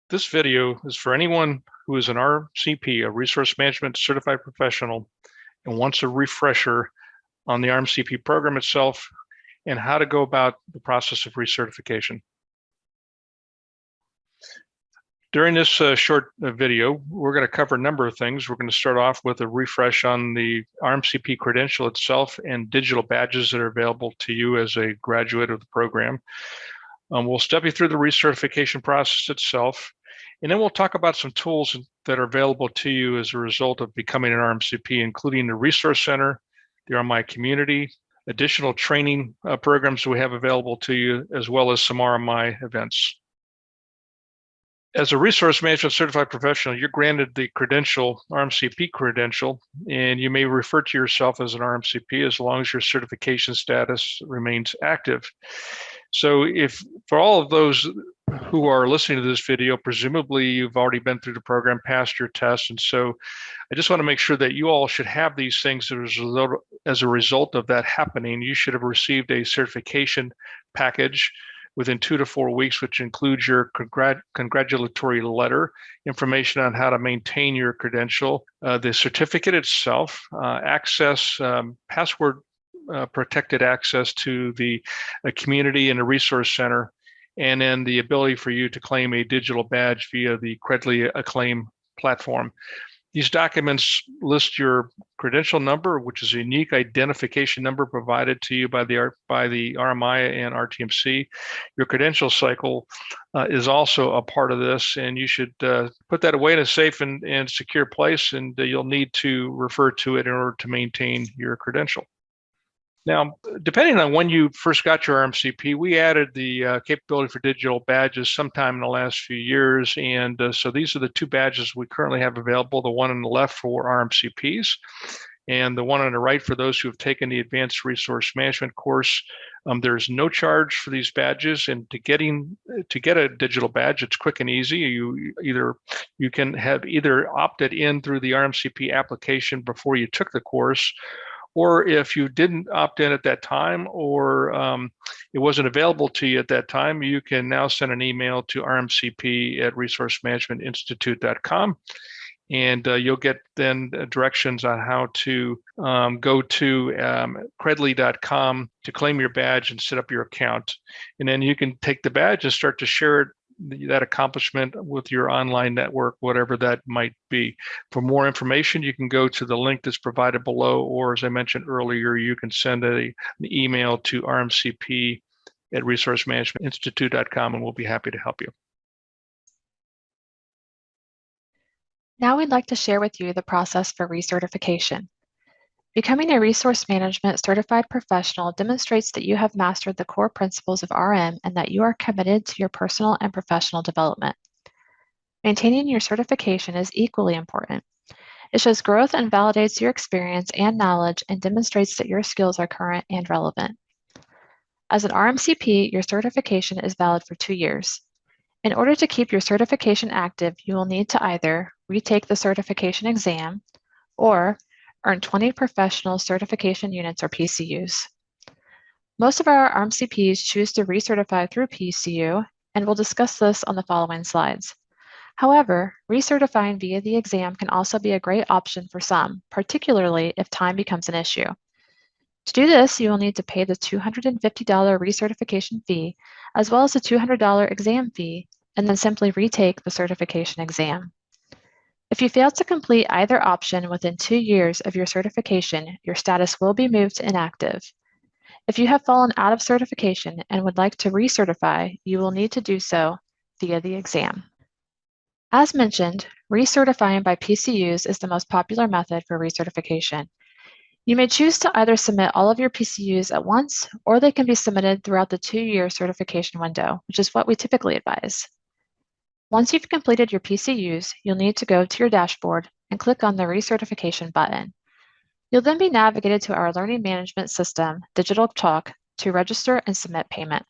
This video is for anyone who is an RMCP, a Resource Management Certified Professional, and wants a refresher on the RMCP program itself and how to go about the process of recertification. During this short video, we're going to cover a number of things. We're going to start off with a refresh on the RMCP credential itself and digital badges that are available to you as a graduate of the program. We'll step you through the recertification process itself, and then we'll talk about some tools that are available to you as a result of becoming an RMCP, including the Resource Center, the RMI Community, additional training programs we have available to you, as well as some RMI events. As a Resource Management Certified Professional, you're granted the credential, RMCP credential, and you may refer to yourself as an RMCP as long as your certification status remains active. So if for all of those who are listening to this video, presumably you've already been through the program, passed your test, and so I just want to make sure that you all should have these things as a result of that happening. You should have received a certification package within 2 to 4 weeks, which includes your congratulatory letter, information on how to maintain your credential, the certificate itself, access, password protected access to the community and the resource center, and then the ability for you to claim a digital badge via the Credential Acclaim platform. These documents list your credential number, which is a unique identification number provided to you by the RMI and RTMC. Your credential cycle is also a part of this, and you should put that away in a safe and secure place, and you'll need to refer to it in order to maintain your credential. Now, depending on when you first got your RMCP, we added the capability for digital badges sometime in the last few years. And so these are the two badges we currently have available, the one on the left for RMCPs and the one on the right for those who have taken the Advanced Resource Management course. There's no charge for these badges, and to get a digital badge, it's quick and easy. You can have either opted in through the RMCP application before you took the course, or if you didn't opt in at that time, or it wasn't available to you at that time, you can now send an email to rmcp@resourcemanagementinstitute.com, and you'll get then directions on how to go to credly.com to claim your badge and set up your account. And then you can take the badge and start to share it, that accomplishment, with your online network, whatever that might be. For more information, you can go to the link that's provided below, or as I mentioned earlier, you can send an email to rmcp@resourcemanagementinstitute.com, and we'll be happy to help you. Now we'd like to share with you the process for recertification. Becoming a Resource Management Certified Professional demonstrates that you have mastered the core principles of RM and that you are committed to your personal and professional development. Maintaining your certification is equally important. It shows growth and validates your experience and knowledge and demonstrates that your skills are current and relevant. As an RMCP, your certification is valid for 2 years. In order to keep your certification active, you will need to either retake the certification exam or earn 20 professional certification units, or PCUs. Most of our RMCPs choose to recertify through PCU, and we'll discuss this on the following slides. However, recertifying via the exam can also be a great option for some, particularly if time becomes an issue. To do this, you will need to pay the $250 recertification fee, as well as the $200 exam fee, and then simply retake the certification exam. If you fail to complete either option within 2 years of your certification, your status will be moved to inactive. If you have fallen out of certification and would like to recertify, you will need to do so via the exam. As mentioned, recertifying by PCUs is the most popular method for recertification. You may choose to either submit all of your PCUs at once, or they can be submitted throughout the 2-year certification window, which is what we typically advise. Once you've completed your PCUs, you'll need to go to your dashboard and click on the Recertification button. You'll then be navigated to our learning management system, Digital Chalk, to register and submit payment.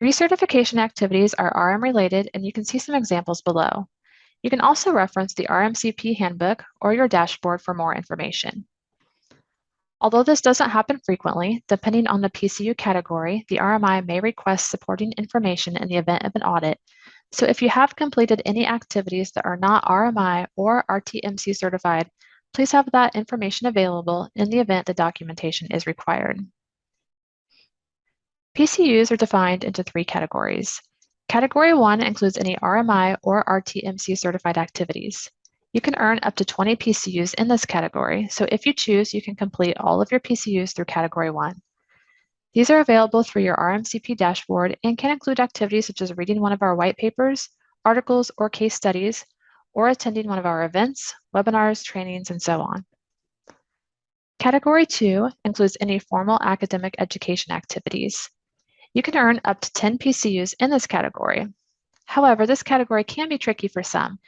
Recertification activities are RM related, and you can see some examples below. You can also reference the RMCP handbook or your dashboard for more information. Although this doesn't happen frequently, depending on the PCU category, the RMI may request supporting information in the event of an audit, So if you have completed any activities that are not RMI or RTMC certified, please have that information available in the event the documentation is required. PCUs are defined into 3 categories. Category 1 includes any RMI or RTMC certified activities. You can earn up to 20 PCUs in this category, so if you choose, you can complete all of your PCUs through Category 1. These are available through your RMCP dashboard and can include activities such as reading one of our white papers, articles, or case studies, or attending one of our events, webinars, trainings, and so on. Category 2 includes any formal academic education activities. You can earn up to 10 PCUs in this category. However, this category can be tricky for some.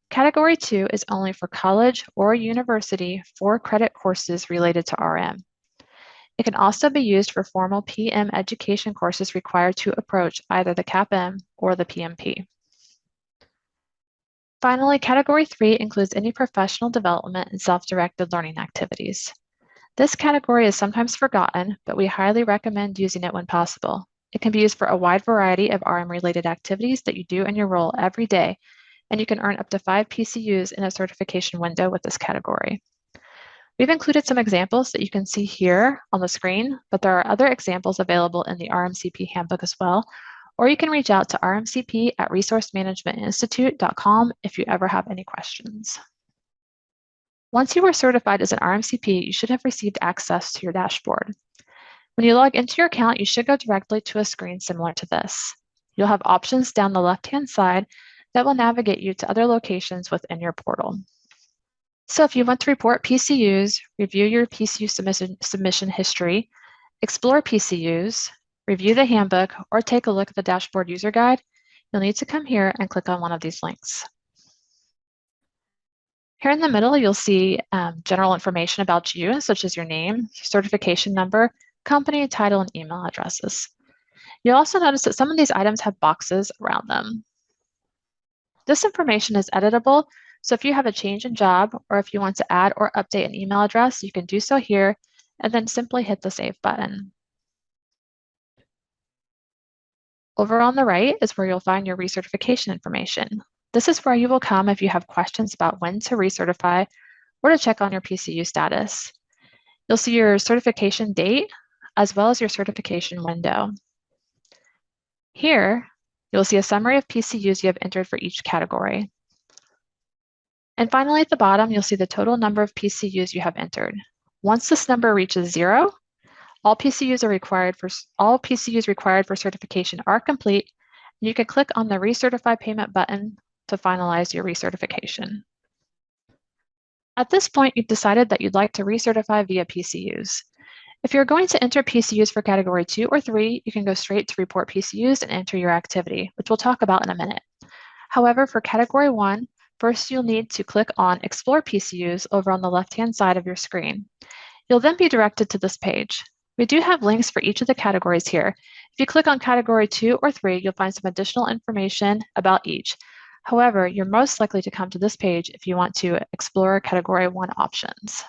Category 2 is only for college or university 4-credit courses related to RM. It can also be used for formal PM education courses required to approach either the CAPM or the PMP. Finally, Category 3 includes any professional development and self-directed learning activities. This category is sometimes forgotten, but we highly recommend using it when possible. It can be used for a wide variety of RM-related activities that you do in your role every day, and you can earn up to 5 PCUs in a certification window with this category. We've included some examples that you can see here on the screen, but there are other examples available in the RMCP handbook as well, or you can reach out to rmcp@resourcemanagementinstitute.com if you ever have any questions. Once you are certified as an RMCP, you should have received access to your dashboard. When you log into your account, you should go directly to a screen similar to this. You'll have options down the left-hand side that will navigate you to other locations within your portal. So if you want to report PCUs, review your PCU submission history, explore PCUs, review the handbook, or take a look at the dashboard user guide, you'll need to come here and click on one of these links. Here in the middle, you'll see general information about you, such as your name, certification number, company, title, and email addresses. You'll also notice that some of these items have boxes around them. This information is editable, so if you have a change in job or if you want to add or update an email address, you can do so here and then simply hit the Save button. Over on the right is where you'll find your recertification information. This is where you will come if you have questions about when to recertify or to check on your PCU status. You'll see your certification date as well as your certification window. Here, you'll see a summary of PCUs you have entered for each category. And finally, at the bottom, you'll see the total number of PCUs you have entered. Once this number reaches 0, all PCUs required for certification are complete, and you can click on the Recertify Payment button to finalize your recertification. At this point, you've decided that you'd like to recertify via PCUs. If you're going to enter PCUs for Category 2 or 3, you can go straight to Report PCUs and enter your activity, which we'll talk about in a minute. However, for Category 1, first you'll need to click on Explore PCUs over on the left-hand side of your screen. You'll then be directed to this page. We do have links for each of the categories here. If you click on Category 2 or 3, you'll find some additional information about each. However, you're most likely to come to this page if you want to explore Category 1 options.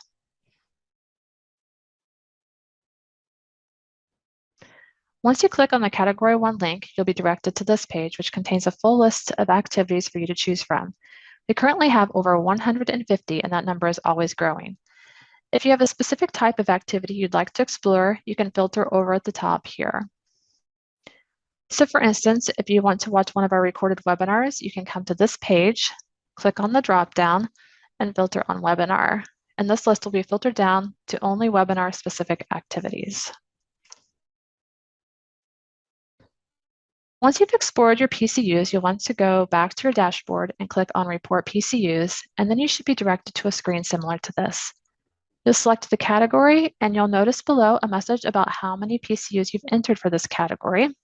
Once you click on the Category 1 link, you'll be directed to this page, which contains a full list of activities for you to choose from. We currently have over 150, and that number is always growing. If you have a specific type of activity you'd like to explore, you can filter over at the top here. So for instance, if you want to watch one of our recorded webinars, you can come to this page, click on the drop-down, and filter on webinar. And this list will be filtered down to only webinar-specific activities. Once you've explored your PCUs, you'll want to go back to your dashboard and click on Report PCUs, and then you should be directed to a screen similar to this. You'll select the category, and you'll notice below a message about how many PCUs you've entered for this category.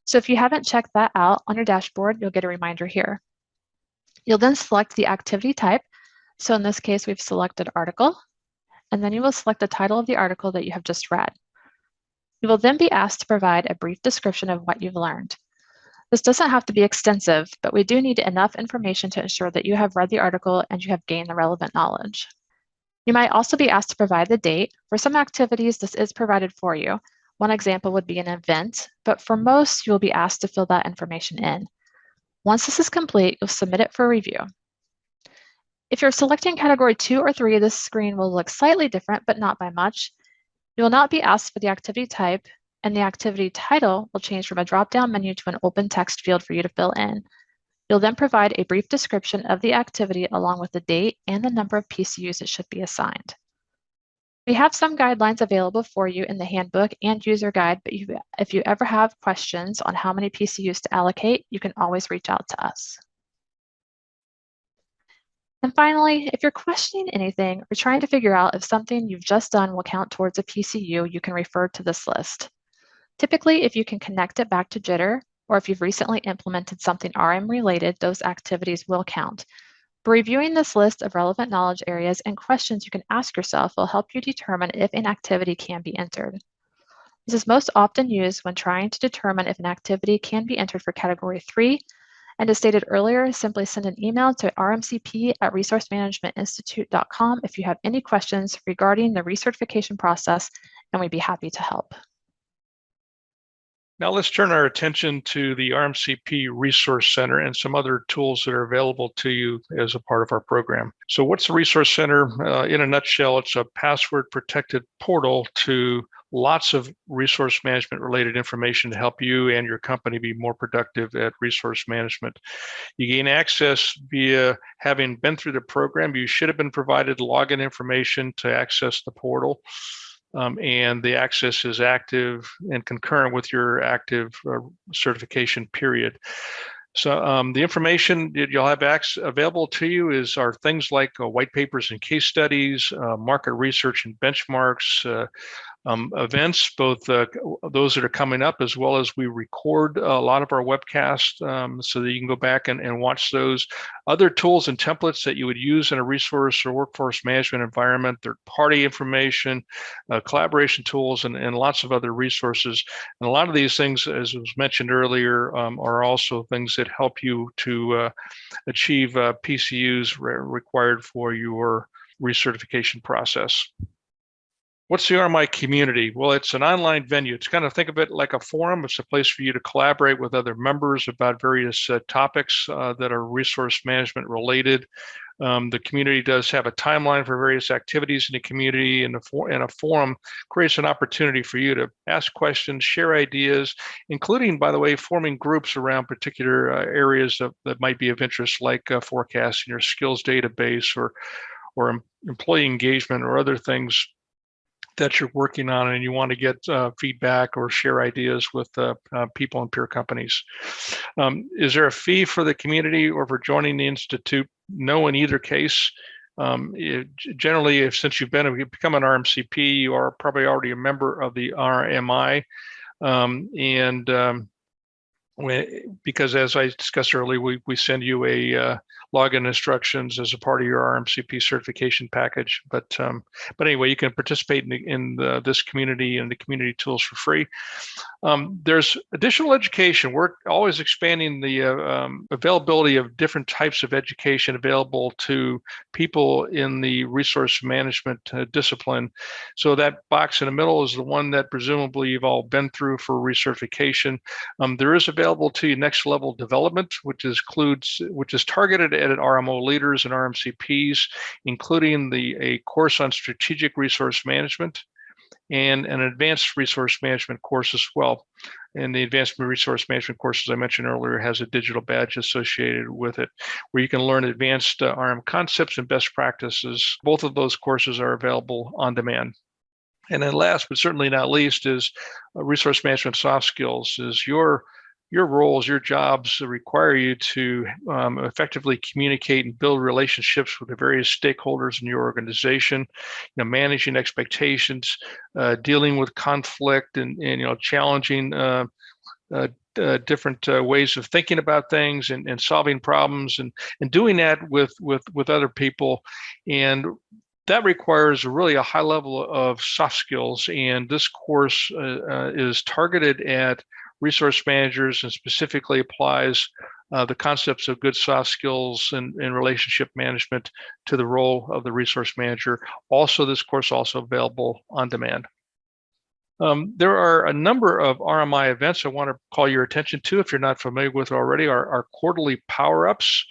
So if you haven't checked that out on your dashboard, you'll get a reminder here. You'll then select the activity type. So in this case, we've selected article, and then you will select the title of the article that you have just read. You will then be asked to provide a brief description of what you've learned. This doesn't have to be extensive, but we do need enough information to ensure that you have read the article and you have gained the relevant knowledge. You might also be asked to provide the date. For some activities, this is provided for you. One example would be an event, but for most, you will be asked to fill that information in. Once this is complete, you'll submit it for review. If you're selecting category 2 or 3, this screen will look slightly different, but not by much. You will not be asked for the activity type, and the activity title will change from a drop-down menu to an open text field for you to fill in. You'll then provide a brief description of the activity along with the date and the number of PCUs it should be assigned. We have some guidelines available for you in the handbook and user guide, but if you ever have questions on how many PCUs to allocate, you can always reach out to us. And finally, if you're questioning anything or trying to figure out if something you've just done will count towards a PCU, you can refer to this list. Typically, if you can connect it back to Jitter, or if you've recently implemented something RM related, those activities will count. But reviewing this list of relevant knowledge areas and questions you can ask yourself will help you determine if an activity can be entered. This is most often used when trying to determine if an activity can be entered for category 3. And as stated earlier, simply send an email to rmcp@resourcemanagementinstitute.com if you have any questions regarding the recertification process, and we'd be happy to help. Now let's turn our attention to the RMCP Resource Center and some other tools that are available to you as a part of our program. So what's the Resource Center? In a nutshell, it's a password-protected portal to lots of resource management related information to help you and your company be more productive at resource management. You gain access via having been through the program. You should have been provided login information to access the portal. And the access is active and concurrent with your active certification period. So the information that you'll have available to you are things like white papers and case studies, market research and benchmarks, events, both those that are coming up, as well as we record a lot of our webcasts so that you can go back and watch those. Other tools and templates that you would use in a resource or workforce management environment, third-party information, collaboration tools, and lots of other resources. And a lot of these things, as was mentioned earlier, are also things that help you to achieve PCUs required for your recertification process. What's the RMI Community? Well, it's an online venue. It's kind of, think of it like a forum. It's a place for you to collaborate with other members about various topics that are resource management related. The community does have a timeline for various activities in the community, and a forum creates an opportunity for you to ask questions, share ideas, including, by the way, forming groups around particular areas that might be of interest, like forecasting your skills database or employee engagement or other things that you're working on and you want to get feedback or share ideas with people and peer companies. Is there a fee for the community or for joining the Institute? No, in either case. Generally, since you've become an RMCP, you are probably already a member of the RMI. Because as I discussed earlier, we send you a login instructions as a part of your RMCP certification package. But anyway, you can participate in this community and the community tools for free. There's additional education. We're always expanding the availability of different types of education available to people in the resource management discipline. So that box in the middle is the one that presumably you've all been through for recertification. There is available to you next level development, which is targeted at RMO leaders and RMCPs, including a course on strategic resource management and an advanced resource management course as well. And the advanced resource management course, as I mentioned earlier, has a digital badge associated with it, where you can learn advanced RM concepts and best practices. Both of those courses are available on demand. And then last, but certainly not least, is resource management soft skills. Is your roles, your jobs require you to effectively communicate and build relationships with the various stakeholders in your organization, managing expectations, dealing with conflict, and challenging different ways of thinking about things and solving problems, and doing that with other people. And that requires really a high level of soft skills. And this course is targeted at resource managers and specifically applies the concepts of good soft skills and relationship management to the role of the resource manager. Also, this course is also available on demand. There are a number of RMI events I want to call your attention to if you're not familiar with already. Our quarterly power-ups,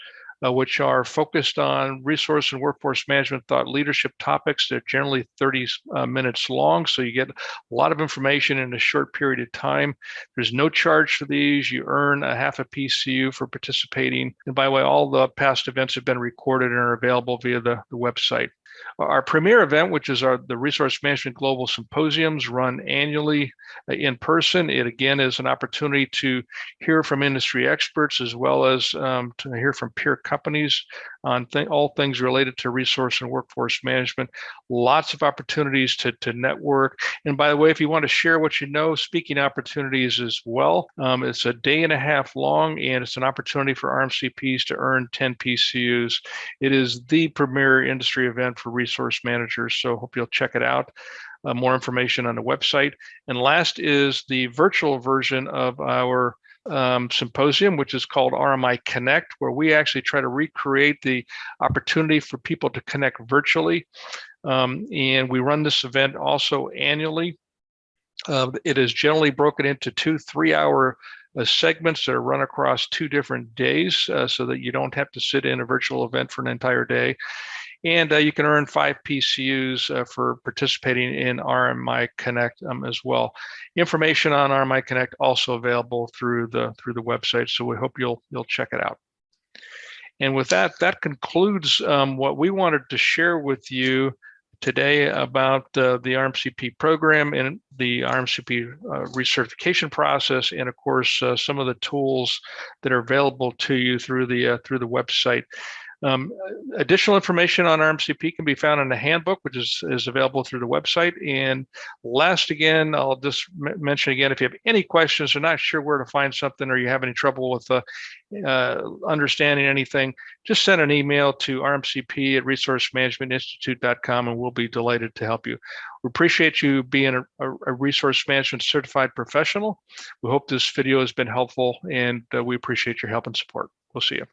which are focused on resource and workforce management thought leadership topics. They're generally 30 minutes long, so you get a lot of information in a short period of time. There's no charge for these. You earn a half a PCU for participating. And by the way, all the past events have been recorded and are available via the website. Our premier event, which is the Resource Management Global Symposiums, run annually in person. It again is an opportunity to hear from industry experts as well as to hear from peer companies on all things related to resource and workforce management. Lots of opportunities to network. And by the way, if you want to share what you know, speaking opportunities as well. It's a day and a half long, and it's an opportunity for RMCPs to earn 10 PCUs. It is the premier industry event for resource managers, so hope you'll check it out. More information on the website. And last is the virtual version of our symposium, which is called RMI Connect, where we actually try to recreate the opportunity for people to connect virtually. And we run this event also annually. It is generally broken into 2 3-hour segments that are run across 2 different days so that you don't have to sit in a virtual event for an entire day. And you can earn 5 PCUs for participating in RMI Connect as well. Information on RMI Connect also available through the website, so we hope you'll check it out. And with that, that concludes what we wanted to share with you today about the RMCP program and the RMCP recertification process, and of course some of the tools that are available to you through the website. Additional information on RMCP can be found in the handbook, which is available through the website. And last, again, I'll just mention again, if you have any questions or not sure where to find something, or you have any trouble with understanding anything, just send an email to rmcp@resourcemanagementinstitute.com, and we'll be delighted to help you. We appreciate you being a resource management certified professional. We hope this video has been helpful, and we appreciate your help and support. We'll see you.